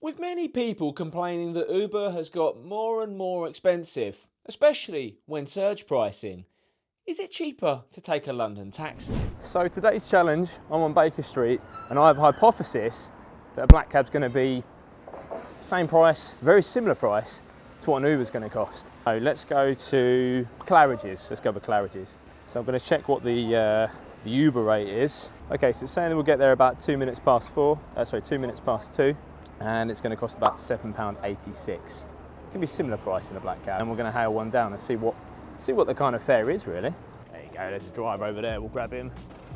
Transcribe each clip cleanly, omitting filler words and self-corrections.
With many people complaining that Uber has got more and more expensive, especially when surge pricing, is it cheaper to take a London taxi? So today's challenge, I'm on Baker Street and I have a hypothesis that a black cab's going to be same price, very similar price to what an Uber's going to cost. So let's go to Claridges. Let's go with Claridges. So I'm going to check what the Uber rate is. Okay, so it's saying that we'll get there about 2 minutes past 2, and it's going to cost about £7.86. It can be similar price in a black cab, and we're going to hail one down and see what the kind of fare is really. There you go, there's a driver over there, we'll grab him.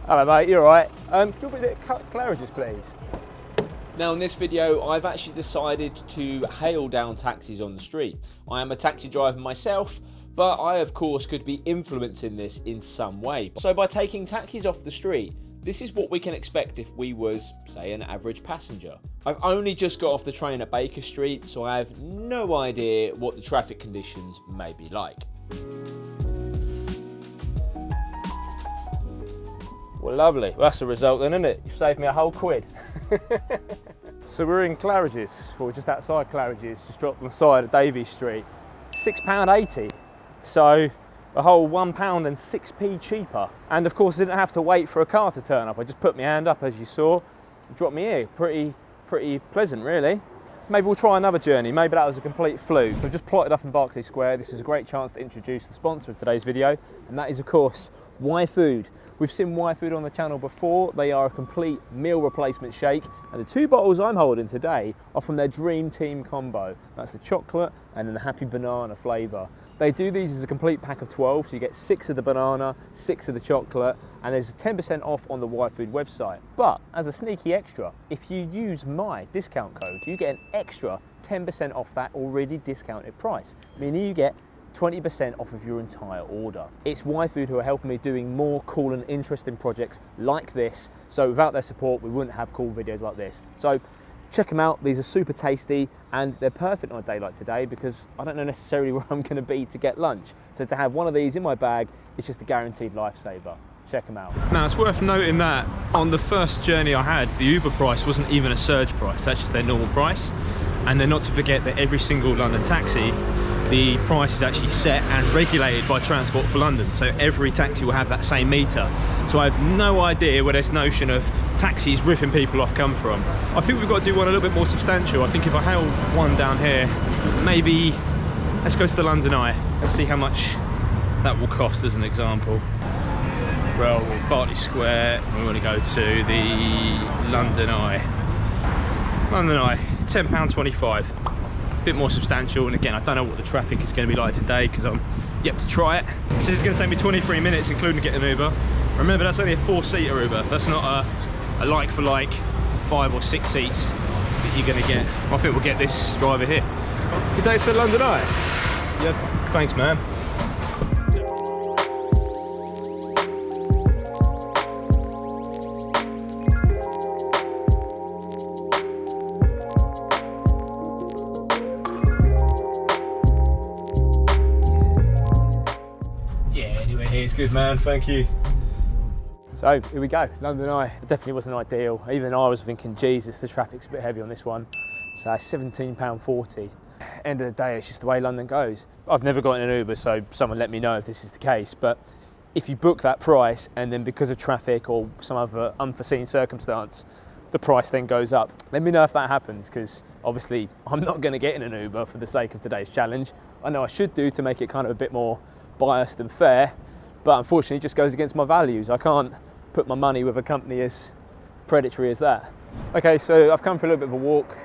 Hello mate, you alright? Do you want me to cut Claridges please? Now in this video I've actually decided to hail down taxis on the street. I am a taxi driver myself, but I of course could be influencing this in some way. So by taking taxis off the street, this is what we can expect if we was, say, an average passenger. I've only just got off the train at Baker Street, so I have no idea what the traffic conditions may be like. Well, lovely. Well, that's the result then, isn't it? You've saved me a whole £1. So we're in Claridges, or just outside Claridges, just dropped on the side of Davies Street. £6.80. So a whole £1 and 6p cheaper. And of course I didn't have to wait for a car to turn up. I just put my hand up as you saw, dropped me here. Pretty pleasant really. Maybe we'll try another journey. Maybe that was a complete fluke. So I've just plotted up in Berkeley Square. This is a great chance to introduce the sponsor of today's video, and that is of course Y-Food. We've seen Y-Food on the channel before. They are a complete meal replacement shake, and the 2 bottles I'm holding today are from their Dream Team combo. That's the chocolate and then the happy banana flavour. They do these as a complete pack of 12, so you get 6 of the banana, 6 of the chocolate, and there's 10% off on the Y-Food website. But as a sneaky extra, if you use my discount code, you get an extra 10% off that already discounted price, meaning you get 20% off of your entire order. It's Y-Food who are helping me doing more cool and interesting projects like this, so without their support we wouldn't have cool videos like this. So check them out, these are super tasty and they're perfect on a day like today because I don't know necessarily where I'm going to be to get lunch. So to have one of these in my bag is just a guaranteed lifesaver. Check them out. Now it's worth noting that on the first journey I had, the Uber price wasn't even a surge price, that's just their normal price. And then not to forget that every single London taxi, the price is actually set and regulated by Transport for London, so every taxi will have that same meter. So I have no idea where this notion of taxis ripping people off come from. I think we've got to do one a little bit more substantial. I think if I hail one down here, maybe let's go to the London Eye. Let's see how much that will cost as an example. Well, Berkeley Square, we want to go to the London Eye. London Eye, £10.25. Bit more substantial, and again I don't know what the traffic is going to be like today because I'm yet to try it. So this is going to take me 23 minutes including getting an Uber. Remember, that's only a 4-seater Uber, that's not a like for like 5 or 6 seats that you're going to get. I think we'll get this driver here. You take us to the London Eye? Yep. Thanks man. It's good man, thank you. So here we go, London Eye. It definitely wasn't ideal. Even I was thinking, Jesus, the traffic's a bit heavy on this one. So £17.40. End of the day, it's just the way London goes. I've never gotten an Uber, so someone let me know if this is the case. But if you book that price and then because of traffic or some other unforeseen circumstance, the price then goes up. Let me know if that happens, because obviously I'm not going to get in an Uber for the sake of today's challenge. I know I should do to make it kind of a bit more biased and fair, but unfortunately it just goes against my values. I can't put my money with a company as predatory as that. Okay, so I've come for a little bit of a walk,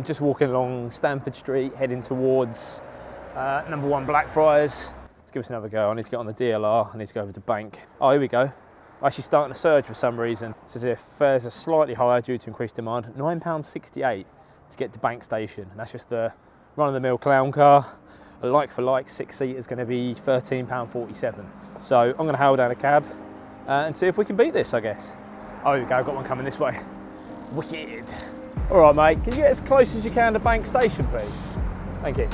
just walking along Stamford Street, heading towards number 1 Blackfriars. Let's give us another go. I need to get on the DLR, I need to go over to the bank. Oh, here we go. Actually starting to surge for some reason. It's as if fares are slightly higher due to increased demand. £9.68 to get to Bank Station. And that's just the run-of-the-mill clown car. A like-for-like 6-seater is going to be £13.47. So I'm going to hail down a cab and see if we can beat this, I guess. Oh, here we go, I've got one coming this way. Wicked. All right, mate, can you get as close as you can to Bank Station, please? Thank you.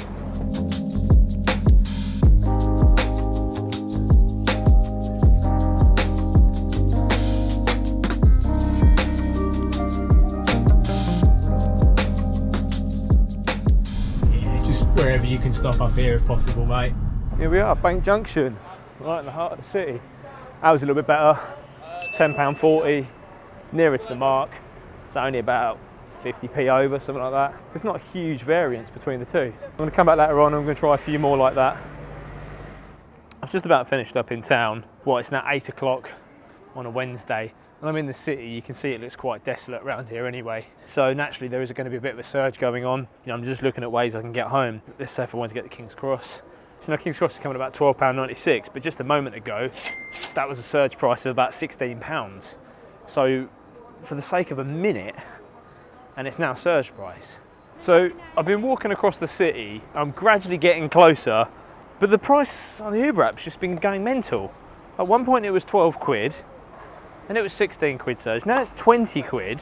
wherever you can stop up here if possible, mate. Here we are, Bank Junction, right in the heart of the city. Ours a little bit better, £10.40, nearer to the mark. It's only about 50p over, something like that. So it's not a huge variance between the two. I'm going to come back later on, I'm going to try a few more like that. I've just about finished up in town. Well, it's now 8 o'clock on a Wednesday. And I'm in the city, you can see it looks quite desolate around here anyway. So naturally there is going to be a bit of a surge going on. You know, I'm just looking at ways I can get home. Let's say if I want to get to King's Cross. So now King's Cross is coming at about £12.96, but just a moment ago, that was a surge price of about £16. So for the sake of a minute, and it's now surge price. So I've been walking across the city, I'm gradually getting closer, but the price on the Uber app's just been going mental. At one point it was 12 quid, and it was 16 quid surge. Now it's 20 quid.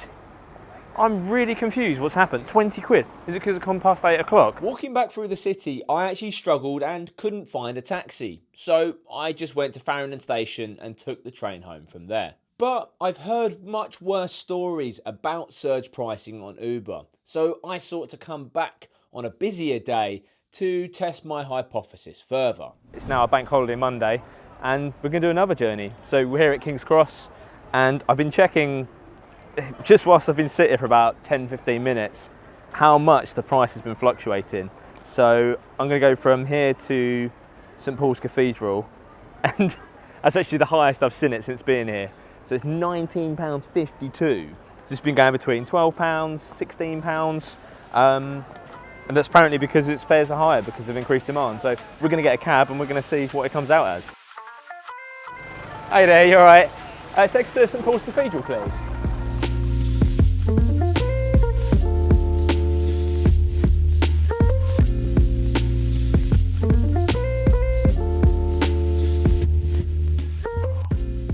I'm really confused what's happened. 20 quid. Is it because it's gone past 8 o'clock? Walking back through the city, I actually struggled and couldn't find a taxi. So I just went to Farringdon Station and took the train home from there. But I've heard much worse stories about surge pricing on Uber. So I sought to come back on a busier day to test my hypothesis further. It's now a bank holiday Monday, and we're going to do another journey. So we're here at King's Cross. And I've been checking, just whilst I've been sitting here for about 10-15 minutes, how much the price has been fluctuating. So I'm going to go from here to St Pauls Cathedral, and that's actually the highest I've seen it since being here. So it's £19.52. So it's been going between £12, £16, and that's apparently because its fares are higher because of increased demand. So we're going to get a cab and we're going to see what it comes out as. Hey there, you all right? Take us to St Pauls Cathedral, please.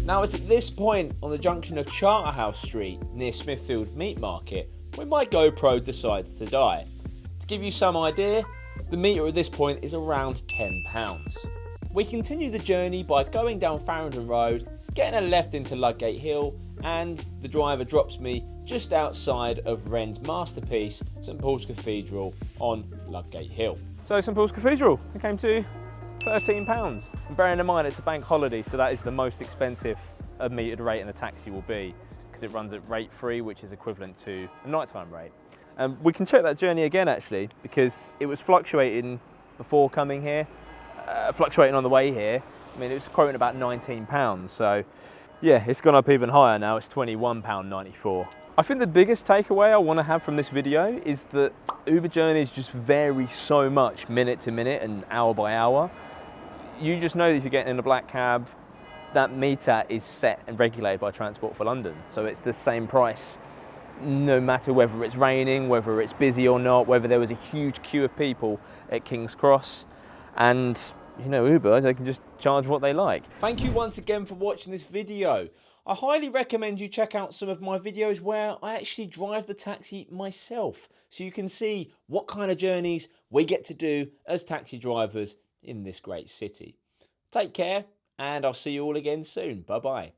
Now it's at this point on the junction of Charterhouse Street near Smithfield Meat Market where my GoPro decides to die. To give you some idea, the meter at this point is around £10. We continue the journey by going down Farringdon Road, getting a left into Ludgate Hill, and the driver drops me just outside of Wren's masterpiece, St Paul's Cathedral on Ludgate Hill. So St Paul's Cathedral, we came to £13. And bearing in mind it's a bank holiday, so that is the most expensive a metered rate in a taxi will be, because it runs at rate 3, which is equivalent to a nighttime rate. And we can check that journey again actually, because it was fluctuating before coming here, fluctuating on the way here. I mean, it was quoting about £19, so yeah, it's gone up even higher now, it's £21.94. I think the biggest takeaway I want to have from this video is that Uber journeys just vary so much minute to minute and hour by hour. You just know that if you're getting in a black cab, that meter is set and regulated by Transport for London, so it's the same price no matter whether it's raining, whether it's busy or not, whether there was a huge queue of people at King's Cross. And you know, Uber, they can just charge what they like. Thank you once again for watching this video. I highly recommend you check out some of my videos where I actually drive the taxi myself, so you can see what kind of journeys we get to do as taxi drivers in this great city. Take care, and I'll see you all again soon. Bye bye.